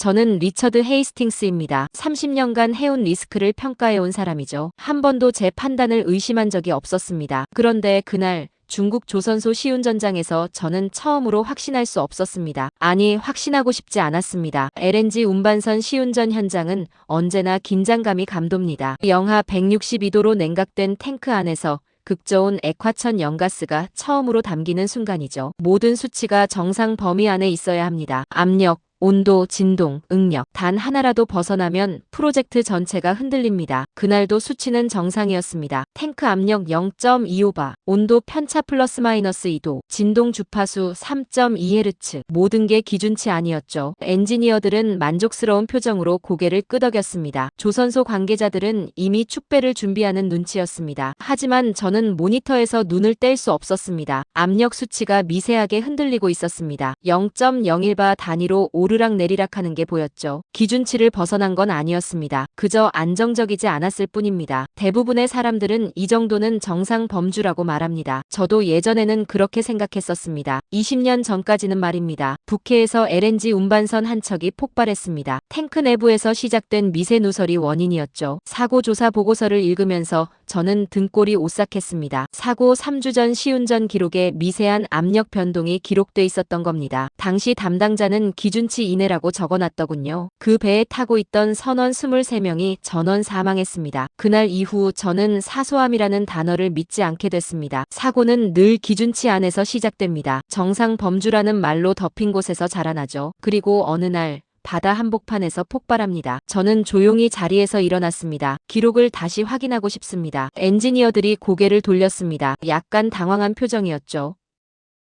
저는 리처드 헤이스팅스입니다. 30년간 해온 리스크를 평가해온 사람이죠. 한 번도 제 판단을 의심한 적이 없었습니다. 그런데 그날 중국 조선소 시운전장에서 저는 처음으로 확신할 수 없었습니다. 아니, 확신하고 싶지 않았습니다. LNG 운반선 시운전 현장은 언제나 긴장감이 감돕니다. 영하 162도로 냉각된 탱크 안에서 극저온 액화천 연가스가 처음으로 담기는 순간이죠. 모든 수치가 정상 범위 안에 있어야 합니다. 압력, 온도, 진동, 응력 단 하나라도 벗어나면 프로젝트 전체가 흔들립니다. 그날도 수치는 정상이었습니다. 탱크 압력 0.25바, 온도 편차 플러스 마이너스 2도, 진동 주파수 3.2Hz 모든 게 기준치 아니었죠. 엔지니어들은 만족스러운 표정으로 고개를 끄덕였습니다. 조선소 관계자들은 이미 축배를 준비하는 눈치였습니다. 하지만 저는 모니터에서 눈을 뗄 수 없었습니다. 압력 수치가 미세하게 흔들리고 있었습니다. 0.01바 단위로 오르락 내리락 하는 게 보였죠. 기준치를 벗어난 건 아니었습니다. 그저 안정적이지 않았을 뿐입니다. 대부분의 사람들은 이 정도는 정상 범주라고 말합니다. 저도 예전에는 그렇게 생각했었습니다. 20년 전까지는 말입니다. 북해에서 LNG 운반선 한 척이 폭발했습니다. 탱크 내부에서 시작된 미세 누설이 원인이었죠. 사고 조사 보고서를 읽으면서 저는 등골이 오싹했습니다. 사고 3주 전 시운전 기록에 미세한 압력 변동이 기록돼 있었던 겁니다. 당시 담당자는 기준치 이내라고 적어놨더군요. 그 배에 타고 있던 선원 23명이 전원 사망했습니다. 그날 이후 저는 사소함이라는 단어를 믿지 않게 됐습니다. 사고는 늘 기준치 안에서 시작됩니다. 정상 범주라는 말로 덮인 곳에서 자라나죠. 그리고 어느 날 바다 한복판에서 폭발합니다. 저는 조용히 자리에서 일어났습니다. 기록을 다시 확인하고 싶습니다. 엔지니어들이 고개를 돌렸습니다. 약간 당황한 표정이었죠.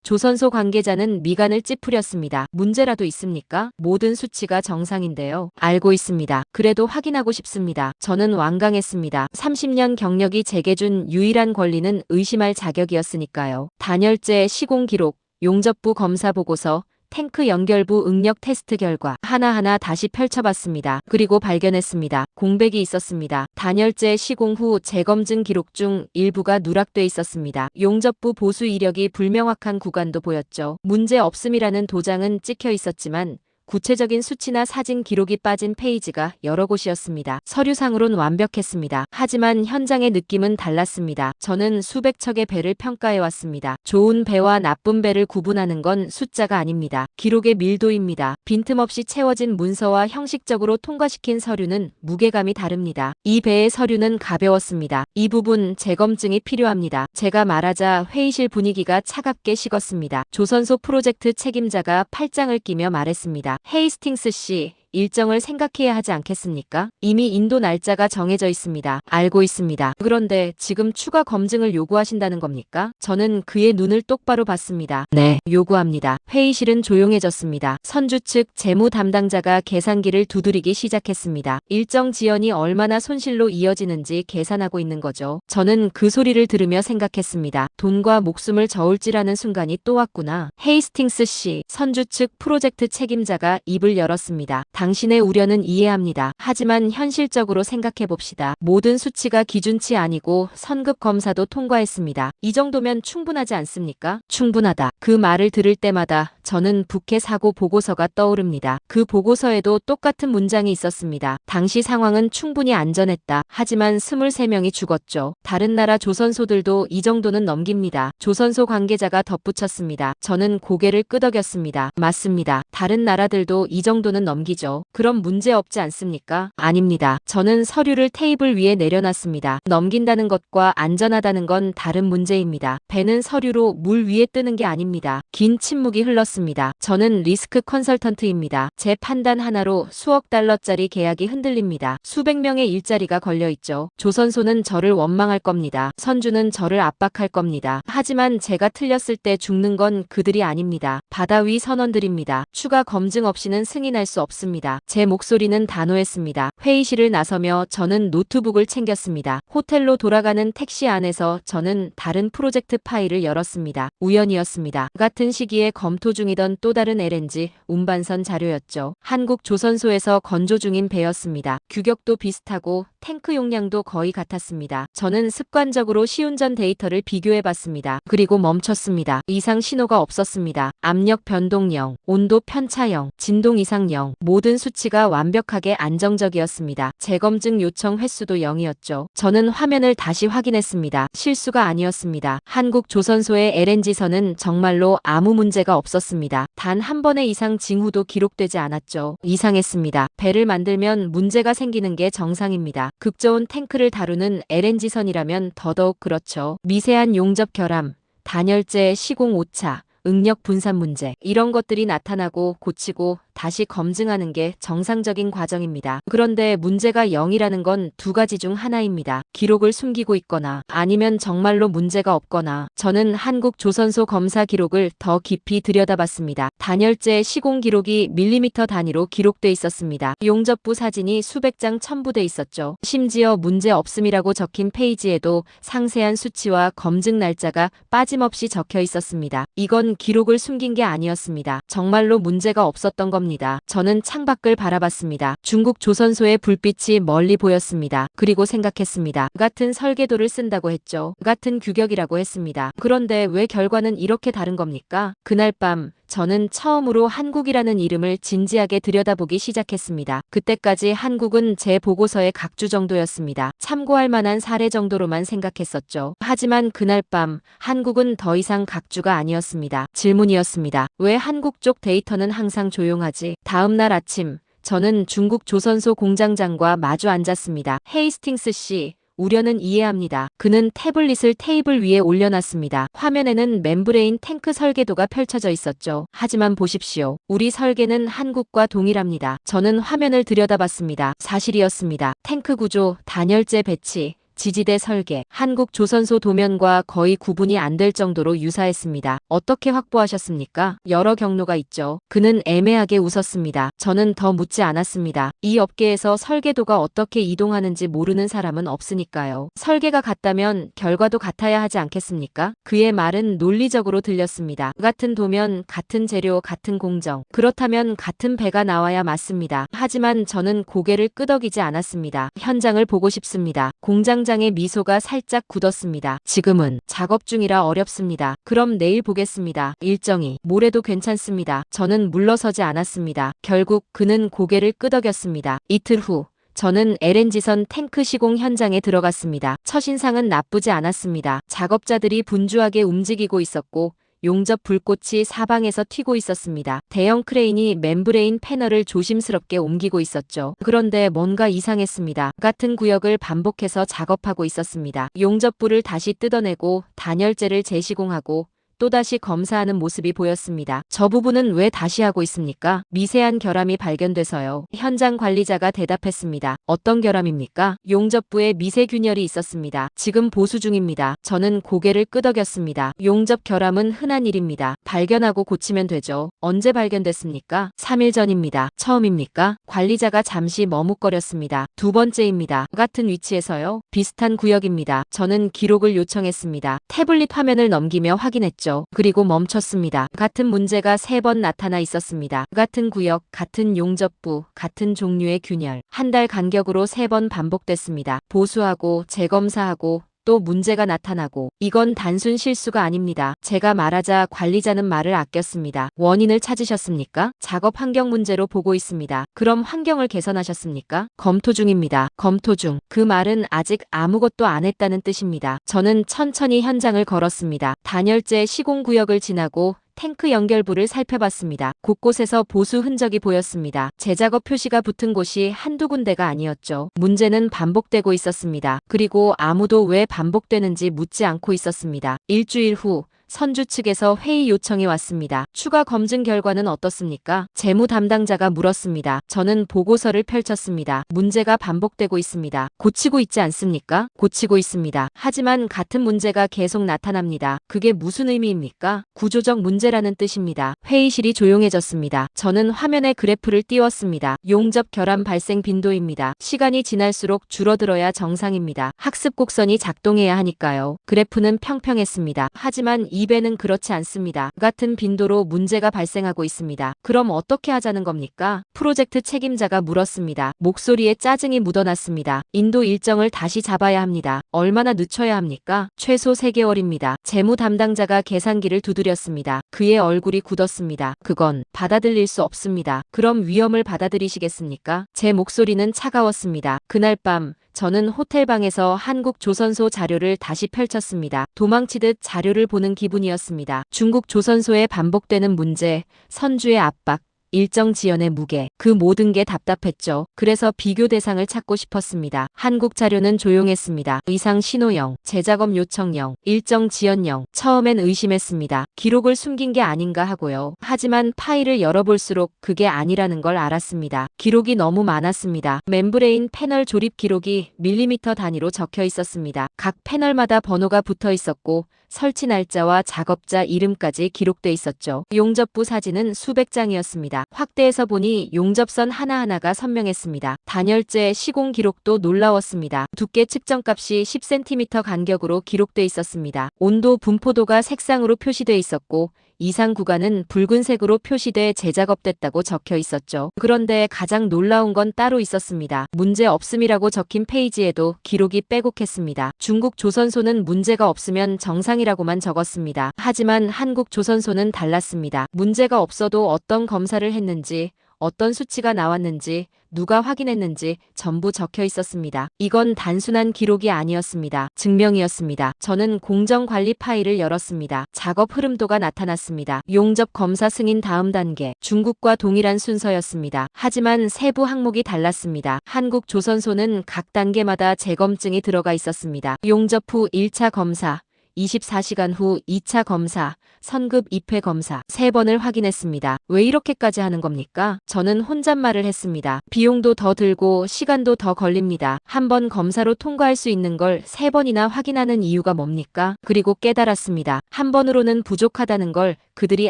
조선소 관계자는 미간을 찌푸렸습니다. 문제라도 있습니까? 모든 수치가 정상인데요. 알고 있습니다. 그래도 확인하고 싶습니다. 저는 완강했습니다. 30년 경력이 제게 준 유일한 권리는 의심할 자격이었으니까요. 단열재 시공 기록, 용접부 검사 보고서, 탱크 연결부 응력 테스트 결과 하나하나 다시 펼쳐봤습니다. 그리고 발견했습니다. 공백이 있었습니다. 단열재 시공 후 재검증 기록 중 일부가 누락돼 있었습니다. 용접부 보수 이력이 불명확한 구간도 보였죠. 문제 없음이라는 도장은 찍혀 있었지만 구체적인 수치나 사진 기록이 빠진 페이지가 여러 곳이었습니다. 서류상으론 완벽했습니다. 하지만 현장의 느낌은 달랐습니다. 저는 수백 척의 배를 평가해왔습니다. 좋은 배와 나쁜 배를 구분하는 건 숫자가 아닙니다. 기록의 밀도입니다. 빈틈없이 채워진 문서와 형식적으로 통과시킨 서류는 무게감이 다릅니다. 이 배의 서류는 가벼웠습니다. 이 부분 재검증이 필요합니다. 제가 말하자 회의실 분위기가 차갑게 식었습니다. 조선소 프로젝트 책임자가 팔짱을 끼며 말했습니다. 헤이스팅스 씨, 일정을 생각해야 하지 않겠습니까? 이미 인도 날짜가 정해져 있습니다. 알고 있습니다. 그런데 지금 추가 검증을 요구하신다는 겁니까? 저는 그의 눈을 똑바로 봤습니다. 네, 요구합니다. 회의실은 조용해졌습니다. 선주 측 재무 담당자가 계산기를 두드리기 시작했습니다. 일정 지연이 얼마나 손실로 이어지는지 계산하고 있는 거죠. 저는 그 소리를 들으며 생각했습니다. 돈과 목숨을 저울질하는 순간이 또 왔구나. 헤이스팅스 씨, 선주 측 프로젝트 책임자가 입을 열었습니다. 당신의 우려는 이해합니다. 하지만 현실적으로 생각해봅시다. 모든 수치가 기준치 아니고 선급 검사도 통과했습니다. 이 정도면 충분하지 않습니까? 충분하다. 그 말을 들을 때마다 저는 북해 사고 보고서가 떠오릅니다. 그 보고서에도 똑같은 문장이 있었습니다. 당시 상황은 충분히 안전했다. 하지만 23명이 죽었죠. 다른 나라 조선소들도 이 정도는 넘깁니다. 조선소 관계자가 덧붙였습니다. 저는 고개를 끄덕였습니다. 맞습니다. 다른 나라들도 이 정도는 넘기죠. 그럼 문제 없지 않습니까? 아닙니다. 저는 서류를 테이블 위에 내려놨습니다. 넘긴다는 것과 안전하다는 건 다른 문제입니다. 배는 서류로 물 위에 뜨는 게 아닙니다. 긴 침묵이 흘렀습니다. 저는 리스크 컨설턴트입니다. 제 판단 하나로 수억 달러짜리 계약이 흔들립니다. 수백 명의 일자리가 걸려있죠. 조선소는 저를 원망할 겁니다. 선주는 저를 압박할 겁니다. 하지만 제가 틀렸을 때 죽는 건 그들이 아닙니다. 바다 위 선원들입니다. 추가 검증 없이는 승인할 수 없습니다. 제 목소리는 단호했습니다. 회의실을 나서며 저는 노트북을 챙겼습니다. 호텔로 돌아가는 택시 안에서 저는 다른 프로젝트 파일을 열었습니다. 우연이었습니다. 같은 시기에 검토 중이던 또 다른 LNG 운반선 자료였죠. 한국 조선소에서 건조 중인 배였습니다. 규격도 비슷하고 탱크 용량도 거의 같았습니다. 저는 습관적으로 시운전 데이터를 비교해봤습니다. 그리고 멈췄습니다. 이상 신호가 없었습니다. 압력 변동 0, 온도 편차 0, 진동 이상 0, 모든 수치가 완벽하게 안정적이었습니다. 재검증 요청 횟수도 0이었죠. 저는 화면을 다시 확인했습니다. 실수가 아니었습니다. 한국 조선소의 LNG선은 정말로 아무 문제가 없었습니다. 단 한 번의 이상 징후도 기록되지 않았죠. 이상했습니다. 배를 만들면 문제가 생기는 게 정상입니다. 극저온 탱크를 다루는 LNG선이라면 더더욱 그렇죠. 미세한 용접 결함, 단열재 시공 오차, 응력 분산 문제, 이런 것들이 나타나고 고치고 다시 검증하는 게 정상적인 과정입니다. 그런데 문제가 0이라는 건 두 가지 중 하나입니다. 기록을 숨기고 있거나 아니면 정말로 문제가 없거나. 저는 한국 조선소 검사 기록을 더 깊이 들여다봤습니다. 단열재 시공 기록이 밀리미터 단위로 기록돼 있었습니다. 용접부 사진이 수백 장 첨부돼 있었죠. 심지어 문제 없음이라고 적힌 페이지에도 상세한 수치와 검증 날짜가 빠짐없이 적혀 있었습니다. 이건 기록을 숨긴 게 아니었습니다. 정말로 문제가 없었던 겁니다. 저는 창밖을 바라봤습니다. 중국 조선소의 불빛이 멀리 보였습니다. 그리고 생각했습니다. 같은 설계도를 쓴다고 했죠. 같은 규격이라고 했습니다. 그런데 왜 결과는 이렇게 다른 겁니까? 그날 밤 저는 처음으로 한국이라는 이름을 진지하게 들여다보기 시작했습니다. 그때까지 한국은 제 보고서의 각주 정도였습니다. 참고할 만한 사례 정도로만 생각했었죠. 하지만 그날 밤 한국은 더 이상 각주가 아니었습니다. 질문이었습니다. 왜 한국 쪽 데이터는 항상 조용하지? 다음 날 아침 저는 중국 조선소 공장장과 마주 앉았습니다. 헤이스팅스 씨, 우려는 이해합니다. 그는 태블릿을 테이블 위에 올려놨습니다. 화면에는 멤브레인 탱크 설계도가 펼쳐져 있었죠. 하지만 보십시오. 우리 설계는 한국과 동일합니다. 저는 화면을 들여다봤습니다. 사실이었습니다. 탱크 구조, 단열재 배치, 지지대 설계, 한국 조선소 도면과 거의 구분이 안 될 정도로 유사했습니다. 어떻게 확보하셨습니까? 여러 경로가 있죠. 그는 애매하게 웃었습니다. 저는 더 묻지 않았습니다. 이 업계에서 설계도가 어떻게 이동하는지 모르는 사람은 없으니까요. 설계가 같다면 결과도 같아야 하지 않겠습니까? 그의 말은 논리적으로 들렸습니다. 같은 도면, 같은 재료, 같은 공정. 그렇다면 같은 배가 나와야 맞습니다. 하지만 저는 고개를 끄덕이지 않았습니다. 현장을 보고 싶습니다. 공장장의 미소가 살짝 굳었습니다. 지금은 작업 중이라 어렵습니다. 그럼 내일 보겠습니다. 일정이 모레도 괜찮습니다. 저는 물러서지 않았습니다. 결국 그는 고개를 끄덕였습니다. 이틀 후 저는 LNG선 탱크 시공 현장에 들어갔습니다. 첫인상은 나쁘지 않았습니다. 작업자들이 분주하게 움직이고 있었고 용접 불꽃이 사방에서 튀고 있었습니다. 대형 크레인이 멤브레인 패널을 조심스럽게 옮기고 있었죠. 그런데 뭔가 이상했습니다. 같은 구역을 반복해서 작업하고 있었습니다. 용접부를 다시 뜯어내고 단열재를 재시공하고 또다시 검사하는 모습이 보였습니다. 저 부분은 왜 다시 하고 있습니까? 미세한 결함이 발견돼서요. 현장 관리자가 대답했습니다. 어떤 결함입니까? 용접부에 미세균열이 있었습니다. 지금 보수 중입니다. 저는 고개를 끄덕였습니다. 용접 결함은 흔한 일입니다. 발견하고 고치면 되죠. 언제 발견됐습니까? 3일 전입니다. 처음입니까? 관리자가 잠시 머뭇거렸습니다. 두 번째입니다. 같은 위치에서요? 비슷한 구역입니다. 저는 기록을 요청했습니다. 태블릿 화면을 넘기며 확인했죠. 그리고 멈췄습니다. 같은 문제가 3번 나타나 있었습니다. 같은 구역, 같은 용접부, 같은 종류의 균열. 한 달 간격으로 3번 반복됐습니다. 보수하고 재검사하고 또 문제가 나타나고. 이건 단순 실수가 아닙니다. 제가 말하자 관리자는 말을 아꼈습니다. 원인을 찾으셨습니까? 작업 환경 문제로 보고 있습니다. 그럼 환경을 개선하셨습니까? 검토 중입니다. 검토 중. 그 말은 아직 아무것도 안 했다는 뜻입니다. 저는 천천히 현장을 걸었습니다. 단열재 시공 구역을 지나고 탱크 연결부를 살펴봤습니다. 곳곳에서 보수 흔적이 보였습니다. 재작업 표시가 붙은 곳이 한두 군데가 아니었죠. 문제는 반복되고 있었습니다. 그리고 아무도 왜 반복되는지 묻지 않고 있었습니다. 일주일 후 선주 측에서 회의 요청이 왔습니다. 추가 검증 결과는 어떻습니까? 재무 담당자가 물었습니다. 저는 보고서를 펼쳤습니다. 문제가 반복되고 있습니다. 고치고 있지 않습니까? 고치고 있습니다. 하지만 같은 문제가 계속 나타납니다. 그게 무슨 의미입니까? 구조적 문제라는 뜻입니다. 회의실이 조용해졌습니다. 저는 화면에 그래프를 띄웠습니다. 용접 결함 발생 빈도입니다. 시간이 지날수록 줄어들어야 정상입니다. 학습 곡선이 작동해야 하니까요. 그래프는 평평했습니다. 하지만 입에는 그렇지 않습니다. 같은 빈도로 문제가 발생하고 있습니다. 그럼 어떻게 하자는 겁니까? 프로젝트 책임자가 물었습니다. 목소리에 짜증이 묻어났습니다. 인도 일정을 다시 잡아야 합니다. 얼마나 늦춰야 합니까? 최소 3개월입니다. 재무 담당자가 계산기를 두드렸습니다. 그의 얼굴이 굳었습니다. 그건 받아들일 수 없습니다. 그럼 위험을 받아들이시겠습니까? 제 목소리는 차가웠습니다. 그날 밤 저는 호텔방에서 한국 조선소 자료를 다시 펼쳤습니다. 도망치듯 자료를 보는 기분이었습니다. 중국 조선소에 반복되는 문제, 선주의 압박, 일정 지연의 무게, 그 모든 게 답답했죠. 그래서 비교 대상을 찾고 싶었습니다. 한국 자료는 조용했습니다. 의상 신호영, 재작업 요청영, 일정 지연영. 처음엔 의심했습니다. 기록을 숨긴 게 아닌가 하고요. 하지만 파일을 열어볼수록 그게 아니라는 걸 알았습니다. 기록이 너무 많았습니다. 멤브레인 패널 조립 기록이 밀리미터 단위로 적혀 있었습니다. 각 패널마다 번호가 붙어 있었고 설치 날짜와 작업자 이름까지 기록돼 있었죠. 용접부 사진은 수백 장이었습니다. 확대해서 보니 용접선 하나하나가 선명했습니다. 단열재 시공 기록도 놀라웠습니다. 두께 측정값이 10cm 간격으로 기록돼 있었습니다. 온도 분포도가 색상으로 표시돼 있었고 이상 구간은 붉은색으로 표시돼 재작업됐다고 적혀 있었죠. 그런데 가장 놀라운 건 따로 있었습니다. 문제 없음이라고 적힌 페이지에도 기록이 빼곡했습니다. 중국 조선소는 문제가 없으면 정상이라고만 적었습니다. 하지만 한국 조선소는 달랐습니다. 문제가 없어도 어떤 검사를 했는지, 어떤 수치가 나왔는지, 누가 확인했는지 전부 적혀 있었습니다. 이건 단순한 기록이 아니었습니다. 증명이었습니다. 저는 공정관리 파일을 열었습니다. 작업 흐름도가 나타났습니다. 용접 검사 승인 다음 단계, 중국과 동일한 순서였습니다. 하지만 세부 항목이 달랐습니다. 한국 조선소는 각 단계마다 재검증이 들어가 있었습니다. 용접 후 1차 검사, 24시간 후 2차 검사, 선급 입회 검사 3번을 확인했습니다. 왜 이렇게까지 하는 겁니까? 저는 혼잣말을 했습니다. 비용도 더 들고 시간도 더 걸립니다. 한 번 검사로 통과할 수 있는 걸 3번이나 확인하는 이유가 뭡니까? 그리고 깨달았습니다. 한 번으로는 부족하다는 걸 그들이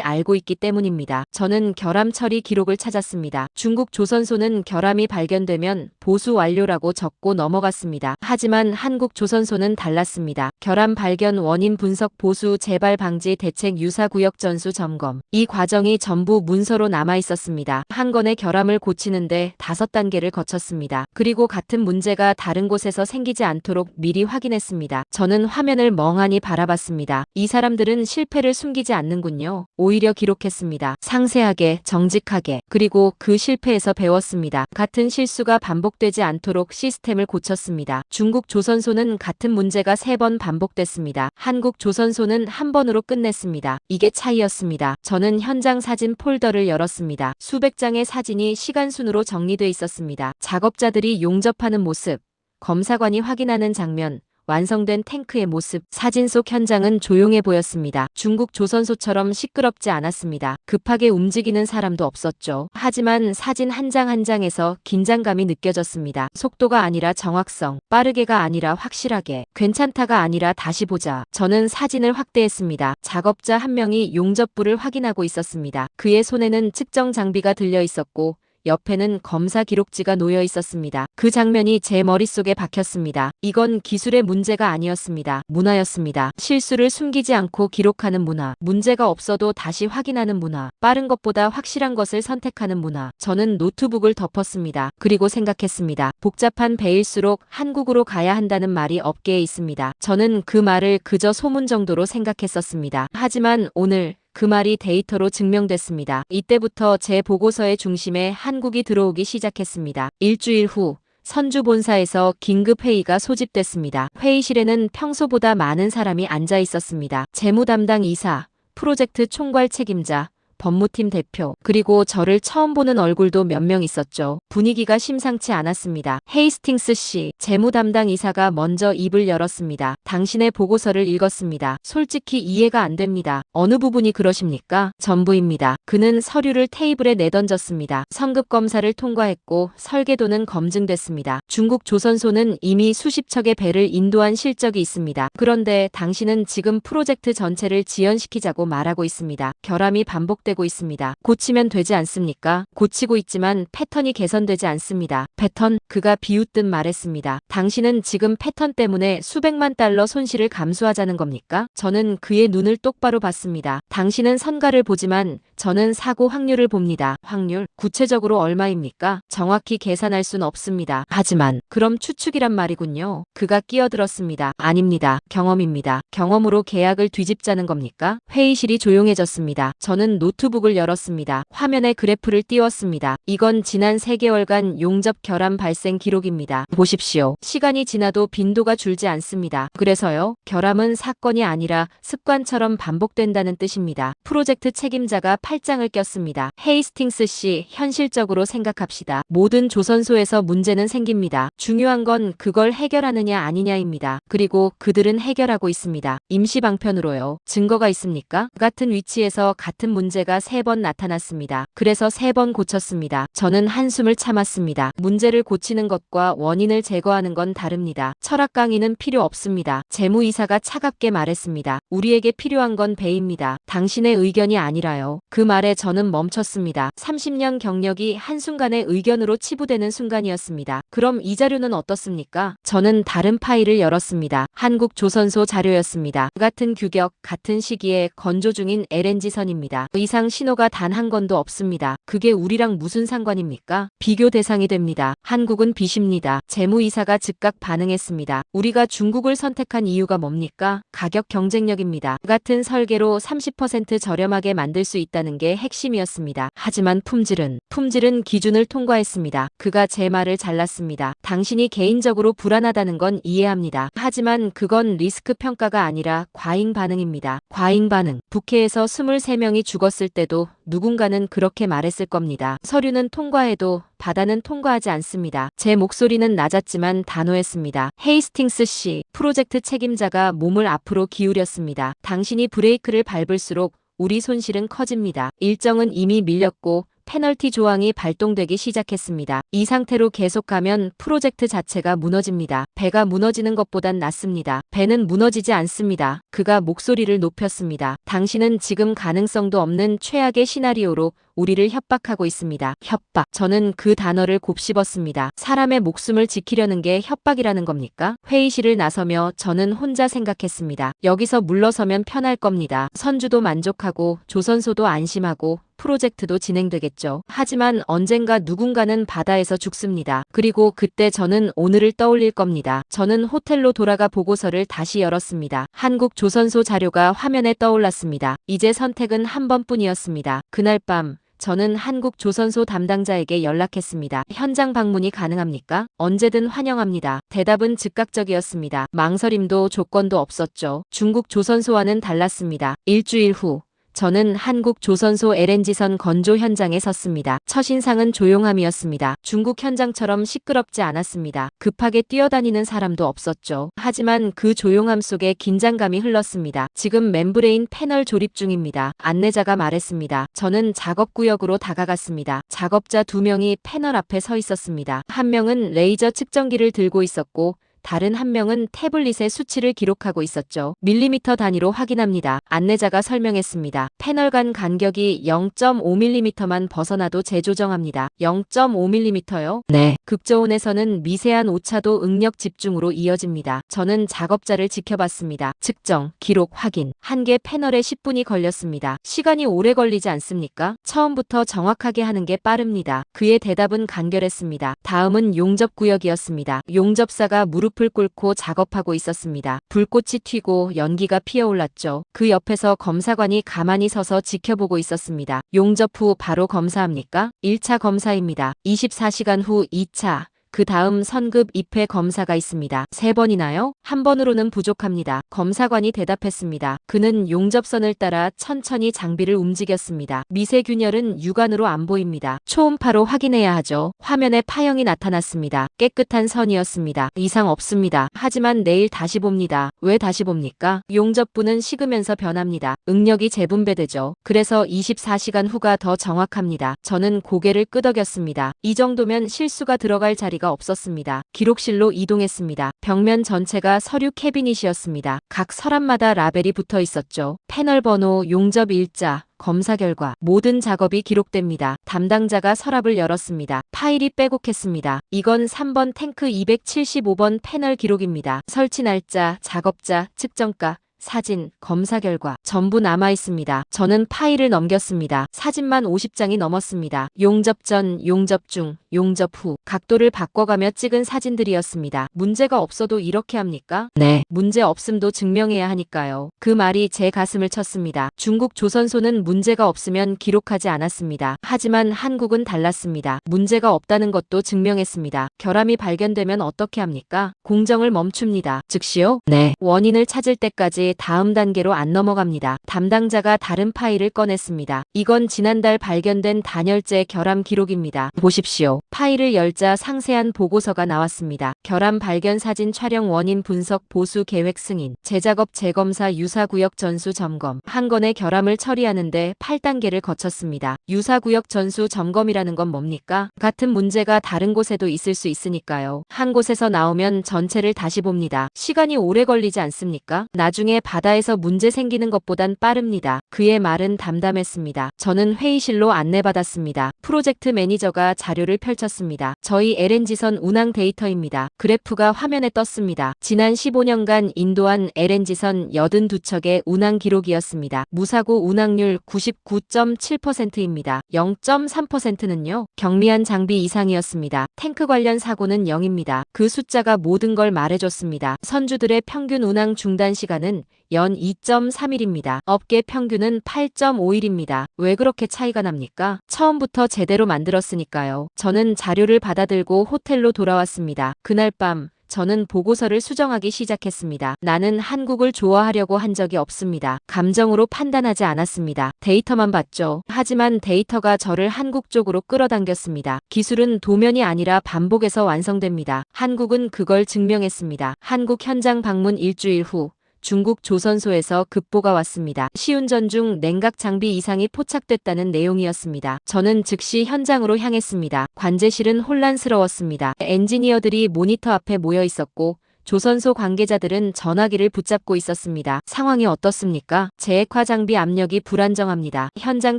알고 있기 때문입니다. 저는 결함 처리 기록을 찾았습니다. 중국 조선소는 결함이 발견되면 보수 완료라고 적고 넘어갔습니다. 하지만 한국 조선소는 달랐습니다. 결함 발견 원인 분석 보수 재발 방지 대책 유사 구역 전수 점검. 이 과정이 전부 문서로 남아 있었습니다. 한 건의 결함을 고치는데 5단계를 거쳤습니다. 그리고 같은 문제가 다른 곳에서 생기지 않도록 미리 확인했습니다. 저는 화면을 멍하니 바라봤습니다. 이 사람들은 실패를 숨기지 않는군요. 오히려 기록했습니다. 상세하게, 정직하게. 그리고 그 실패에서 배웠습니다. 같은 실수가 반복되지 않도록 시스템을 고쳤습니다. 중국 조선소는 같은 문제가 3번 반복됐습니다. 한국 조선소는 한 번으로 끝냈습니다. 이게 차이였습니다. 저는 현장 사진 폴더를 열었습니다. 수백 장의 사진이 시간순으로 정리돼 있었습니다. 작업자들이 용접하는 모습, 검사관이 확인하는 장면, 완성된 탱크의 모습, 사진 속 현장은 조용해 보였습니다. 중국 조선소처럼 시끄럽지 않았습니다. 급하게 움직이는 사람도 없었죠. 하지만 사진 한 장 한 장에서 긴장감이 느껴졌습니다. 속도가 아니라 정확성, 빠르게가 아니라 확실하게, 괜찮다가 아니라 다시 보자. 저는 사진을 확대했습니다. 작업자 한 명이 용접부를 확인하고 있었습니다. 그의 손에는 측정 장비가 들려 있었고 옆에는 검사 기록지가 놓여 있었습니다. 그 장면이 제 머릿속에 박혔습니다. 이건 기술의 문제가 아니었습니다. 문화였습니다. 실수를 숨기지 않고 기록하는 문화. 문제가 없어도 다시 확인하는 문화. 빠른 것보다 확실한 것을 선택하는 문화. 저는 노트북을 덮었습니다. 그리고 생각했습니다. 복잡한 배일수록 한국으로 가야 한다는 말이 업계에 있습니다. 저는 그 말을 그저 소문 정도로 생각했었습니다. 하지만 오늘 그 말이 데이터로 증명됐습니다. 이때부터 제 보고서의 중심에 한국이 들어오기 시작했습니다. 일주일 후 선주 본사에서 긴급 회의가 소집됐습니다. 회의실에는 평소보다 많은 사람이 앉아 있었습니다. 재무 담당 이사, 프로젝트 총괄 책임자, 법무팀 대표, 그리고 저를 처음 보는 얼굴도 몇 명 있었죠. 분위기가 심상치 않았습니다. 헤이스팅스 씨, 재무 담당 이사가 먼저 입을 열었습니다. 당신의 보고서를 읽었습니다. 솔직히 이해가 안 됩니다. 어느 부분이 그러십니까? 전부입니다. 그는 서류를 테이블에 내던졌습니다. 성급 검사를 통과했고 설계도는 검증됐습니다. 중국 조선소는 이미 수십 척의 배를 인도한 실적이 있습니다. 그런데 당신은 지금 프로젝트 전체를 지연시키자고 말하고 있습니다. 결함이 반복된 반복되고 있습니다. 고치면 되지 않습니까? 고치고 있지만 패턴이 개선되지 않습니다. 패턴? 그가 비웃듯 말했습니다. 당신은 지금 패턴 때문에 수백만 달러 손실을 감수하자는 겁니까? 저는 그의 눈을 똑바로 봤습니다. 당신은 선가를 보지만 저는 사고 확률을 봅니다. 확률? 구체적으로 얼마입니까? 정확히 계산할 순 없습니다. 하지만 그럼 추측이란 말이군요. 그가 끼어들었습니다. 아닙니다. 경험입니다. 경험으로 계약을 뒤집자는 겁니까? 회의실이 조용해졌습니다. 저는 노트북을 열었습니다. 화면에 그래프를 띄웠습니다. 이건 지난 3개월간 용접 결함 발생 기록입니다. 보십시오. 시간이 지나도 빈도가 줄지 않습니다. 그래서요, 결함은 사건이 아니라 습관처럼 반복된다는 뜻입니다. 프로젝트 책임자가 팔짱을 꼈습니다. 헤이스팅스 씨, 현실적으로 생각합시다. 모든 조선소에서 문제는 생깁니다. 중요한 건 그걸 해결하느냐 아니냐입니다. 그리고 그들은 해결하고 있습니다. 임시 방편으로요. 증거가 있습니까? 같은 위치에서 같은 문제가 3번 나타났습니다. 그래서 3번 고쳤습니다. 저는 한숨을 참았습니다. 문제를 고치는 것과 원인을 제거하는 건 다릅니다. 철학 강의는 필요 없습니다. 재무이사가 차갑게 말했습니다. 우리에게 필요한 건 배입니다. 당신의 의견이 아니라요. 그 말에 저는 멈췄습니다. 30년 경력이 한순간에 의견으로 치부되는 순간이었습니다. 그럼 이 자료는 어떻습니까? 저는 다른 파일을 열었습니다. 한국 조선소 자료였습니다. 같은 규격, 같은 시기에 건조 중인 LNG선입니다. 이상 신호가 단 한 건도 없습니다. 그게 우리랑 무슨 상관입니까? 비교 대상이 됩니다. 한국은 빚입니다. 재무이사가 즉각 반응했습니다. 우리가 중국을 선택한 이유가 뭡니까? 가격 경쟁력입니다. 같은 설계로 30% 저렴하게 만들 수 있다는 게 핵심이었습니다. 하지만 품질은 기준을 통과했습니다. 그가 제 말을 잘랐습니다. 당신이 개인적으로 불안하다는 건 이해합니다. 하지만 그건 리스크 평가가 아니라 과잉 반응입니다. 과잉 반응. 북해에서 23명이 죽었을 때도 누군가는 그렇게 말했을 겁니다. 서류는 통과해도 바다는 통과하지 않습니다. 제 목소리는 낮았지만 단호했습니다. 헤이스팅스 씨, 프로젝트 책임자가 몸을 앞으로 기울였습니다. 당신이 브레이크를 밟을수록 우리 손실은 커집니다. 일정은 이미 밀렸고 페널티 조항이 발동되기 시작했습니다. 이 상태로 계속가면 프로젝트 자체가 무너집니다. 배가 무너지는 것보단 낫습니다. 배는 무너지지 않습니다. 그가 목소리를 높였습니다. 당신은 지금 가능성도 없는 최악의 시나리오로 우리를 협박하고 있습니다. 협박. 저는 그 단어를 곱씹었습니다. 사람의 목숨을 지키려는 게 협박이라는 겁니까? 회의실을 나서며 저는 혼자 생각했습니다. 여기서 물러서면 편할 겁니다. 선주도 만족하고 조선소도 안심하고 프로젝트도 진행되겠죠. 하지만 언젠가 누군가는 바다에서 죽습니다. 그리고 그때 저는 오늘을 떠올릴 겁니다. 저는 호텔로 돌아가 보고서를 다시 열었습니다. 한국 조선소 자료가 화면에 떠올랐습니다. 이제 선택은 한 번뿐이었습니다. 그날 밤 저는 한국 조선소 담당자에게 연락했습니다. 현장 방문이 가능합니까? 언제든 환영합니다. 대답은 즉각적이었습니다. 망설임도 조건도 없었죠. 중국 조선소와는 달랐습니다. 일주일 후 저는 한국 조선소 LNG선 건조 현장에 섰습니다. 첫인상은 조용함이었습니다. 중국 현장처럼 시끄럽지 않았습니다. 급하게 뛰어다니는 사람도 없었죠. 하지만 그 조용함 속에 긴장감이 흘렀습니다. 지금 멤브레인 패널 조립 중입니다. 안내자가 말했습니다. 저는 작업구역으로 다가갔습니다. 작업자 2명이 패널 앞에 서 있었습니다. 한 명은 레이저 측정기를 들고 있었고 다른 한 명은 태블릿에 수치를 기록하고 있었죠. 밀리미터 단위로 확인합니다. 안내자가 설명했습니다. 패널 간 간격이 0.5mm만 벗어나도 재조정합니다. 0.5mm요? 네. 극저온에서는 미세한 오차도 응력 집중으로 이어집니다. 저는 작업자를 지켜봤습니다. 측정, 기록, 확인. 한 개 패널에 10분이 걸렸습니다. 시간이 오래 걸리지 않습니까? 처음부터 정확하게 하는 게 빠릅니다. 그의 대답은 간결했습니다. 다음은 용접구역이었습니다. 용접사가 무릎을 꿇고 작업하고 있었습니다. 불꽃이 튀고 연기가 피어올랐죠. 그 옆에서 검사관이 가만히 서서 지켜보고 있었습니다. 용접 후 바로 검사합니까? 1차 검사입니다. 24시간 후 2차. 그 다음 선급 입회 검사가 있습니다. 3번이나요? 한 번으로는 부족합니다. 검사관이 대답했습니다. 그는 용접선을 따라 천천히 장비를 움직였습니다. 미세균열은 육안으로 안 보입니다. 초음파로 확인해야 하죠. 화면에 파형이 나타났습니다. 깨끗한 선이었습니다. 이상 없습니다. 하지만 내일 다시 봅니다. 왜 다시 봅니까? 용접부는 식으면서 변합니다. 응력이 재분배되죠. 그래서 24시간 후가 더 정확합니다. 저는 고개를 끄덕였습니다. 이 정도면 실수가 들어갈 자리가 없었습니다. 기록실로 이동했습니다. 벽면 전체가 서류 캐비닛이었습니다. 각 서랍마다 라벨이 붙어 있었죠. 패널 번호, 용접 일자, 검사 결과 모든 작업이 기록됩니다. 담당자가 서랍을 열었습니다. 파일이 빼곡했습니다. 이건 3번 탱크 275번 패널 기록입니다. 설치 날짜, 작업자, 측정가, 사진, 검사 결과 전부 남아 있습니다. 저는 파일을 넘겼습니다. 사진만 50장이 넘었습니다. 용접 전, 용접 중, 용접 후 각도를 바꿔가며 찍은 사진들이었습니다. 문제가 없어도 이렇게 합니까? 네, 문제 없음도 증명해야 하니까요. 그 말이 제 가슴을 쳤습니다. 중국 조선소는 문제가 없으면 기록하지 않았습니다. 하지만 한국은 달랐습니다. 문제가 없다는 것도 증명했습니다. 결함이 발견되면 어떻게 합니까? 공정을 멈춥니다. 즉시요? 네. 원인을 찾을 때까지 다음 단계로 안 넘어갑니다. 담당자가 다른 파일을 꺼냈습니다. 이건 지난달 발견된 단열재 결함 기록입니다. 보십시오. 파일을 열자 상세한 보고서가 나왔습니다. 결함 발견 사진 촬영 원인 분석 보수 계획 승인, 재작업 재검사 유사구역 전수 점검. 한 건의 결함을 처리하는데 8단계를 거쳤습니다. 유사구역 전수 점검이라는 건 뭡니까? 같은 문제가 다른 곳에도 있을 수 있으니까요. 한 곳에서 나오면 전체를 다시 봅니다. 시간이 오래 걸리지 않습니까? 나중에 바다에서 문제 생기는 것보단 빠릅니다. 그의 말은 담담했습니다. 저는 회의실로 안내받았습니다. 프로젝트 매니저가 자료를 펼쳤습니다. 저희 LNG선 운항 데이터입니다. 그래프가 화면에 떴습니다. 지난 15년간 인도한 LNG선 82척의 운항 기록이었습니다. 무사고 운항률 99.7%입니다. 0.3%는요? 경미한 장비 이상이었습니다. 탱크 관련 사고는 0입니다. 그 숫자가 모든 걸 말해줬습니다. 선주들의 평균 운항 중단 시간은 연 2.3일입니다. 업계 평균은 8.5일입니다. 왜 그렇게 차이가 납니까? 처음부터 제대로 만들었으니까요. 저는 자료를 받아들고 호텔로 돌아왔습니다. 그날 밤 저는 보고서를 수정하기 시작했습니다. 나는 한국을 좋아하려고 한 적이 없습니다. 감정으로 판단하지 않았습니다. 데이터만 봤죠. 하지만 데이터가 저를 한국 쪽으로 끌어당겼습니다. 기술은 도면이 아니라 반복해서 완성됩니다. 한국은 그걸 증명했습니다. 한국 현장 방문 일주일 후 중국 조선소에서 급보가 왔습니다. 시운전 중 냉각 장비 이상이 포착됐다는 내용이었습니다. 저는 즉시 현장으로 향했습니다. 관제실은 혼란스러웠습니다. 엔지니어들이 모니터 앞에 모여 있었고 조선소 관계자들은 전화기를 붙잡고 있었습니다. 상황이 어떻습니까? 재액화 장비 압력이 불안정합니다. 현장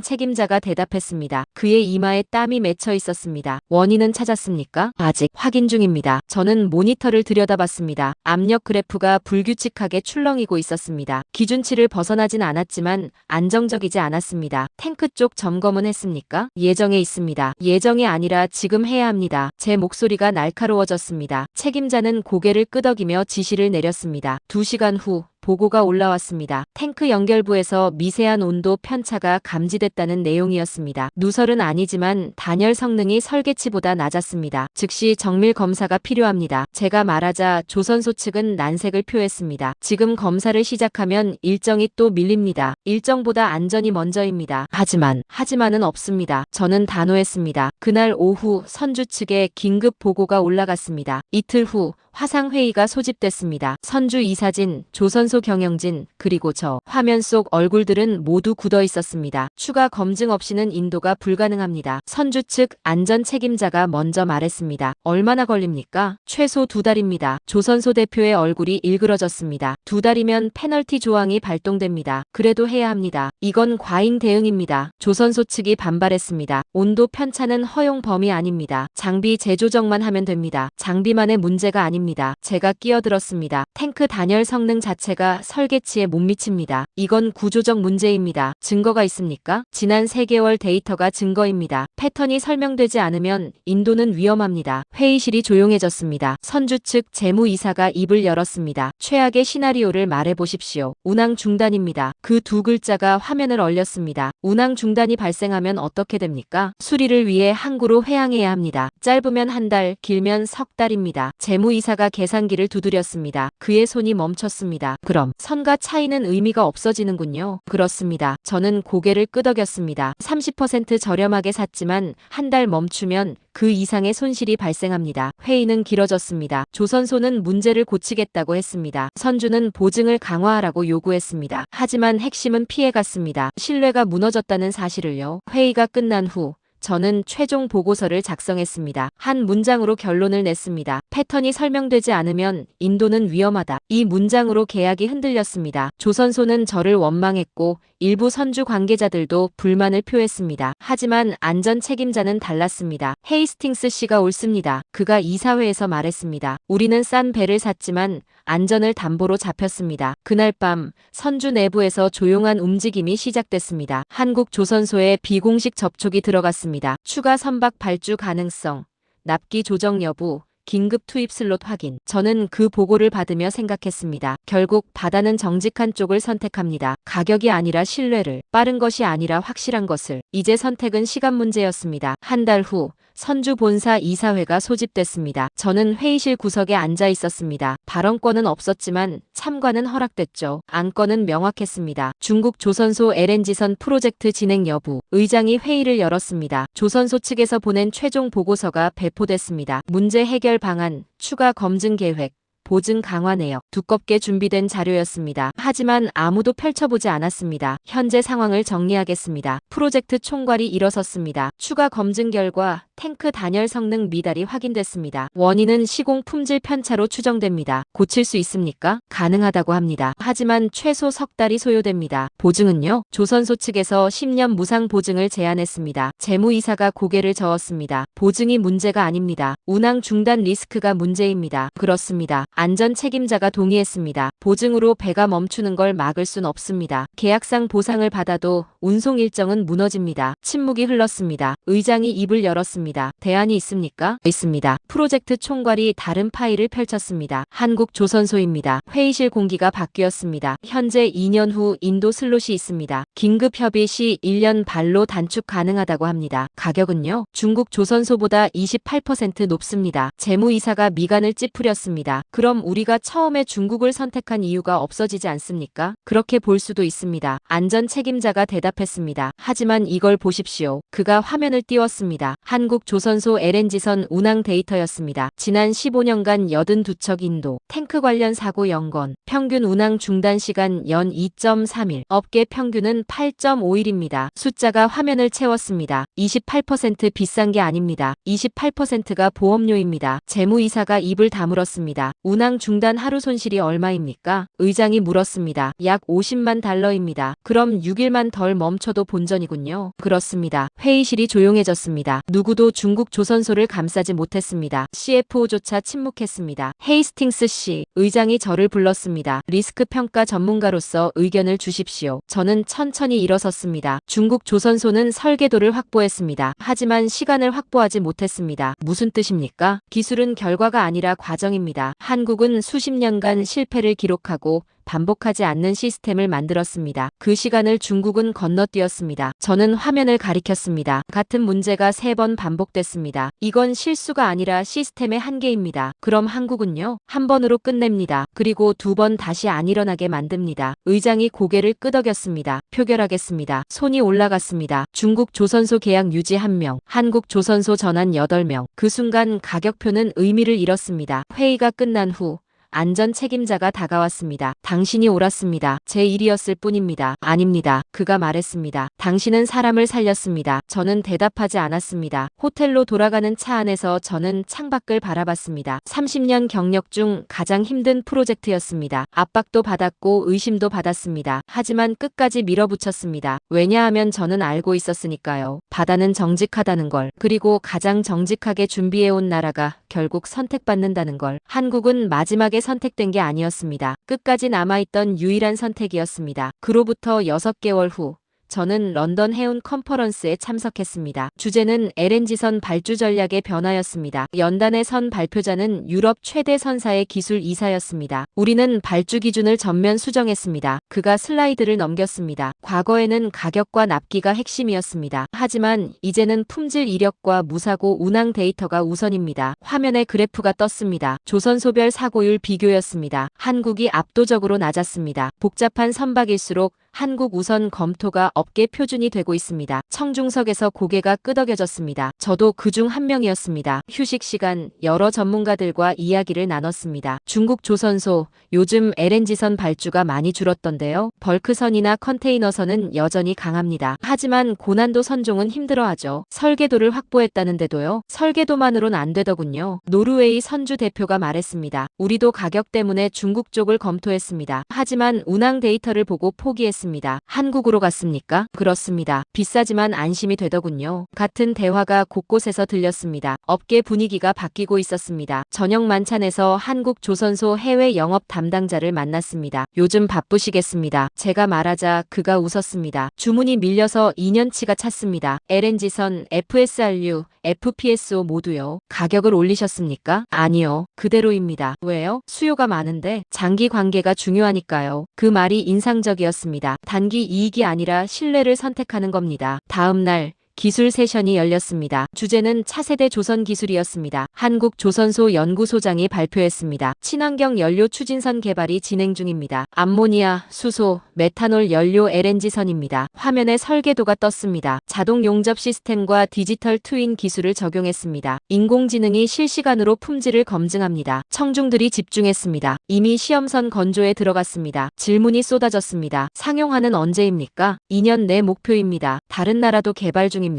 책임자가 대답했습니다. 그의 이마에 땀이 맺혀 있었습니다. 원인은 찾았습니까? 아직 확인 중입니다. 저는 모니터를 들여다봤습니다. 압력 그래프가 불규칙하게 출렁이고 있었습니다. 기준치를 벗어나진 않았지만 안정적이지 않았습니다. 탱크 쪽 점검은 했습니까? 예정에 있습니다. 예정이 아니라 지금 해야 합니다. 제 목소리가 날카로워졌습니다. 책임자는 고개를 끄덕이며 지시를 내렸습니다. 2시간 후 보고가 올라왔습니다. 탱크 연결부에서 미세한 온도 편차가 감지됐다는 내용이었습니다. 누설은 아니지만 단열 성능이 설계치보다 낮았습니다. 즉시 정밀 검사가 필요합니다. 제가 말하자 조선소 측은 난색을 표했습니다. 지금 검사를 시작하면 일정이 또 밀립니다. 일정보다 안전이 먼저입니다. 하지만은 없습니다. 저는 단호했습니다. 그날 오후 선주 측에 긴급 보고가 올라갔습니다. 이틀 후 화상회의가 소집됐습니다. 선주 이사진, 조선소 경영진, 그리고 저 화면 속 얼굴들은 모두 굳어 있었습니다. 추가 검증 없이는 인도가 불가능합니다. 선주 측 안전 책임자가 먼저 말했습니다. 얼마나 걸립니까? 최소 2달입니다. 조선소 대표의 얼굴이 일그러졌습니다. 2달이면 페널티 조항이 발동됩니다. 그래도 해야 합니다. 이건 과잉 대응입니다. 조선소 측이 반발했습니다. 온도 편차는 허용 범위 아닙니다. 장비 재조정만 하면 됩니다. 장비만의 문제가 아닙니다. 제가 끼어들었습니다. 탱크 단열 성능 자체가 설계치에 못 미칩니다. 이건 구조적 문제입니다. 증거가 있습니까? 지난 3개월 데이터가 증거입니다. 패턴이 설명되지 않으면 인도는 위험합니다. 회의실이 조용해졌습니다. 선주 측 재무이사가 입을 열었습니다. 최악의 시나리오를 말해보십시오. 운항 중단입니다. 그 2글자가 화면을 얼렸습니다. 운항 중단이 발생하면 어떻게 됩니까? 수리를 위해 항구로 회항해야 합니다. 짧으면 1달, 길면 석 달입니다. 재무이사가 계산기를 두드렸습니다. 그의 손이 멈췄습니다. 그럼 선과 차이는 의미가 없어지는군요. 그렇습니다. 저는 고개를 끄덕였습니다. 30% 저렴하게 샀지만 1달 멈추면 그 이상의 손실이 발생합니다. 회의는 길어졌습니다. 조선소는 문제를 고치겠다고 했습니다. 선주는 보증을 강화하라고 요구했습니다. 하지만 핵심은 피해갔습니다. 신뢰가 무너졌다는 사실을요. 회의가 끝난 후 저는 최종 보고서를 작성했습니다. 한 문장으로 결론을 냈습니다. 패턴이 설명되지 않으면 인도는 위험하다. 이 문장으로 계약이 흔들렸습니다. 조선소는 저를 원망했고 일부 선주 관계자들도 불만을 표했습니다. 하지만 안전 책임자는 달랐습니다. 헤이스팅스 씨가 옳습니다. 그가 이사회에서 말했습니다. 우리는 싼 배를 샀지만 안전을 담보로 잡혔습니다. 그날 밤 선주 내부에서 조용한 움직임이 시작됐습니다. 한국 조선소에 비공식 접촉이 들어갔습니다. 추가 선박 발주 가능성, 납기 조정 여부, 긴급 투입 슬롯 확인. 저는 그 보고를 받으며 생각했습니다. 결국 바다는 정직한 쪽을 선택합니다. 가격이 아니라 신뢰를, 빠른 것이 아니라 확실한 것을. 이제 선택은 시간 문제였습니다. 한 달 후 선주 본사 이사회가 소집됐습니다. 저는 회의실 구석에 앉아 있었습니다. 발언권은 없었지만 참관은 허락됐죠. 안건은 명확했습니다. 중국 조선소 LNG선 프로젝트 진행 여부. 의장이 회의를 열었습니다. 조선소 측에서 보낸 최종 보고서가 배포됐습니다. 문제 해결 방안, 추가 검증 계획, 보증 강화 내역, 두껍게 준비된 자료였습니다. 하지만 아무도 펼쳐보지 않았습니다. 현재 상황을 정리하겠습니다. 프로젝트 총괄이 일어섰습니다. 추가 검증 결과 탱크 단열 성능 미달이 확인됐습니다. 원인은 시공 품질 편차로 추정됩니다. 고칠 수 있습니까? 가능하다고 합니다. 하지만 최소 석 달이 소요됩니다. 보증은요? 조선소 측에서 10년 무상 보증을 제안했습니다. 재무이사가 고개를 저었습니다. 보증이 문제가 아닙니다. 운항 중단 리스크가 문제입니다. 그렇습니다. 안전 책임자가 동의했습니다. 보증으로 배가 멈추는 걸 막을 순 없습니다. 계약상 보상을 받아도 운송 일정은 무너집니다. 침묵이 흘렀습니다. 의장이 입을 열었습니다. 대안이 있습니까? 있습니다. 프로젝트 총괄이 다른 파일을 펼쳤습니다. 한국 조선소입니다. 회의실 공기가 바뀌었습니다. 현재 2년 후 인도 슬롯이 있습니다. 긴급 협의 시 1년 발로 단축 가능하다고 합니다. 가격은요? 중국 조선소보다 28% 높습니다. 재무이사가 미간을 찌푸렸습니다. 그럼 우리가 처음에 중국을 선택한 이유가 없어지지 않습니까? 그렇게 볼 수도 있습니다. 안전 책임자가 대답했습니다. 하지만 이걸 보십시오. 그가 화면을 띄웠습니다. 한국 조선소 LNG선 운항 데이터였습니다. 지난 15년간 82척 인도 탱크 관련 사고 0건, 평균 운항 중단 시간 연 2.3일, 업계 평균은 8.5일입니다. 숫자가 화면을 채웠습니다. 28% 비싼 게 아닙니다. 28%가 보험료입니다. 재무이사가 입을 다물었습니다. 운항 중단 하루 손실이 얼마입니까? 의장이 물었습니다. 약 50만 달러입니다. 그럼 6일만 덜 멈춰도 본전이군요. 그렇습니다. 회의실이 조용해졌습니다. 누구도 중국 조선소를 감싸지 못했습니다. CFO조차 침묵했습니다. 헤이스팅스 씨, 의장이 저를 불렀습니다. 리스크 평가 전문가로서 의견을 주십시오. 저는 천천히 일어섰습니다. 중국 조선소는 설계도를 확보했습니다. 하지만 시간을 확보하지 못했습니다. 무슨 뜻입니까? 기술은 결과가 아니라 과정입니다. 한국은 수십 년간 실패를 기록하고 반복하지 않는 시스템을 만들었습니다. 그 시간을 중국은 건너뛰었습니다. 저는 화면을 가리켰습니다. 같은 문제가 3번 반복됐습니다. 이건 실수가 아니라 시스템의 한계입니다. 그럼 한국은요? 한 번으로 끝냅니다. 그리고 2번 다시 안 일어나게 만듭니다. 의장이 고개를 끄덕였습니다. 표결하겠습니다. 손이 올라갔습니다. 중국 조선소 계약 유지 1명, 한국 조선소 전환 8명. 그 순간 가격표는 의미를 잃었습니다. 회의가 끝난 후 안전 책임자가 다가왔습니다. 당신이 옳았습니다. 제 일이었을 뿐입니다. 아닙니다. 그가 말했습니다. 당신은 사람을 살렸습니다. 저는 대답하지 않았습니다. 호텔로 돌아가는 차 안에서 저는 창밖을 바라봤습니다. 30년 경력 중 가장 힘든 프로젝트였습니다. 압박도 받았고 의심도 받았습니다. 하지만 끝까지 밀어붙였습니다. 왜냐하면 저는 알고 있었으니까요. 바다는 정직하다는 걸, 그리고 가장 정직하게 준비해온 나라가 결국 선택받는다는 걸. 한국은 마지막에 선택된 게 아니었습니다. 끝까지 남아있던 유일한 선택이었습니다. 그로부터 6개월 후 저는 런던 해운 컨퍼런스에 참석했습니다. 주제는 LNG선 발주 전략의 변화였습니다. 연단의 선 발표자는 유럽 최대 선사의 기술 이사였습니다. 우리는 발주 기준을 전면 수정했습니다. 그가 슬라이드를 넘겼습니다. 과거에는 가격과 납기가 핵심이었습니다. 하지만 이제는 품질 이력과 무사고 운항 데이터가 우선입니다. 화면에 그래프가 떴습니다. 조선소별 사고율 비교였습니다. 한국이 압도적으로 낮았습니다. 복잡한 선박일수록 한국 우선 검토가 업계 표준이 되고 있습니다. 청중석에서 고개가 끄덕여졌습니다. 저도 그중 한 명이었습니다. 휴식 시간 여러 전문가들과 이야기를 나눴습니다. 중국 조선소, 요즘 LNG선 발주가 많이 줄었던데요. 벌크선이나 컨테이너선은 여전히 강합니다. 하지만 고난도 선종은 힘들어하죠. 설계도를 확보했다는데도요. 설계도만으론 안 되더군요. 노르웨이 선주 대표가 말했습니다. 우리도 가격 때문에 중국 쪽을 검토했습니다. 하지만 운항 데이터를 보고 포기했습니다. 한국으로 갔습니까? 그렇습니다. 비싸지만 안심이 되더군요. 같은 대화가 곳곳에서 들렸습니다. 업계 분위기가 바뀌고 있었습니다. 저녁 만찬에서 한국 조선소 해외 영업 담당자를 만났습니다. 요즘 바쁘시겠습니다. 제가 말하자 그가 웃었습니다. 주문이 밀려서 2년치가 찼습니다. LNG선, FSRU, FPSO 모두요. 가격을 올리셨습니까? 아니요. 그대로입니다. 왜요? 수요가 많은데 장기 관계가 중요하니까요. 그 말이 인상적이었습니다. 단기 이익이 아니라 신뢰를 선택하는 겁니다. 다음 날 기술 세션이 열렸습니다. 주제는 차세대 조선 기술이었습니다. 한국 조선소 연구소장이 발표했습니다. 친환경 연료 추진선 개발이 진행 중입니다. 암모니아, 수소, 메탄올 연료 LNG선입니다. 화면에 설계도가 떴습니다. 자동 용접 시스템과 디지털 트윈 기술을 적용했습니다. 인공지능이 실시간으로 품질을 검증합니다. 청중들이 집중했습니다. 이미 시험선 건조에 들어갔습니다. 질문이 쏟아졌습니다. 상용화는 언제입니까? 2년 내 목표입니다. 다른 나라도 개발 중입니다.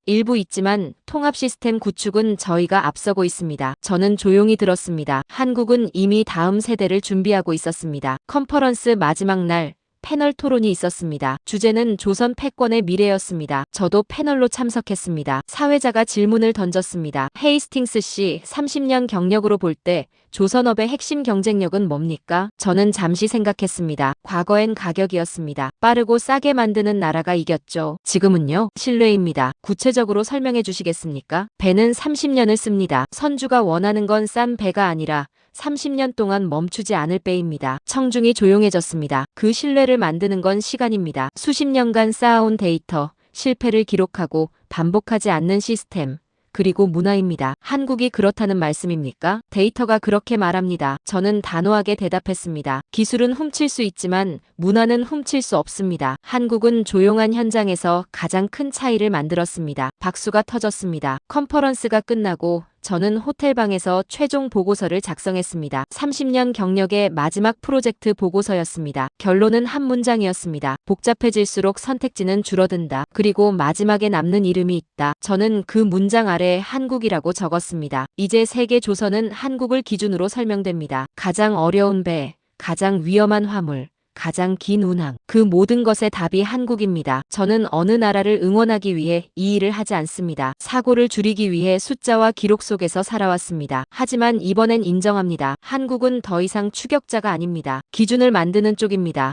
일부 있지만 통합 시스템 구축은 저희가 앞서고 있습니다. 저는 조용히 들었습니다. 한국은 이미 다음 세대를 준비하고 있었습니다. 컨퍼런스 마지막 날 패널 토론이 있었습니다. 주제는 조선 패권의 미래였습니다. 저도 패널로 참석했습니다. 사회자가 질문을 던졌습니다. 헤이스팅스 씨, 30년 경력으로 볼 때 조선업의 핵심 경쟁력은 뭡니까? 저는 잠시 생각했습니다. 과거엔 가격이었습니다. 빠르고 싸게 만드는 나라가 이겼죠. 지금은요? 신뢰입니다. 구체적으로 설명해 주시겠습니까? 배는 30년을 씁니다. 선주가 원하는 건 싼 배가 아니라 30년 동안 멈추지 않을 배입니다. 청중이 조용해졌습니다. 그 신뢰를 만드는 건 시간입니다. 수십 년간 쌓아온 데이터, 실패를 기록하고 반복하지 않는 시스템, 그리고 문화입니다. 한국이 그렇다는 말씀입니까? 데이터가 그렇게 말합니다. 저는 단호하게 대답했습니다. 기술은 훔칠 수 있지만 문화는 훔칠 수 없습니다. 한국은 조용한 현장에서 가장 큰 차이를 만들었습니다. 박수가 터졌습니다. 컨퍼런스가 끝나고 저는 호텔방에서 최종 보고서를 작성했습니다. 30년 경력의 마지막 프로젝트 보고서였습니다. 결론은 한 문장이었습니다. 복잡해질수록 선택지는 줄어든다. 그리고 마지막에 남는 이름이 있다. 저는 그 문장 아래 한국이라고 적었습니다. 이제 세계 조선은 한국을 기준으로 설명됩니다. 가장 어려운 배, 가장 위험한 화물, 가장 긴 운항. 그 모든 것의 답이 한국입니다. 저는 어느 나라를 응원하기 위해 이 일을 하지 않습니다. 사고를 줄이기 위해 숫자와 기록 속에서 살아왔습니다. 하지만 이번엔 인정합니다. 한국은 더 이상 추격자가 아닙니다. 기준을 만드는 쪽입니다.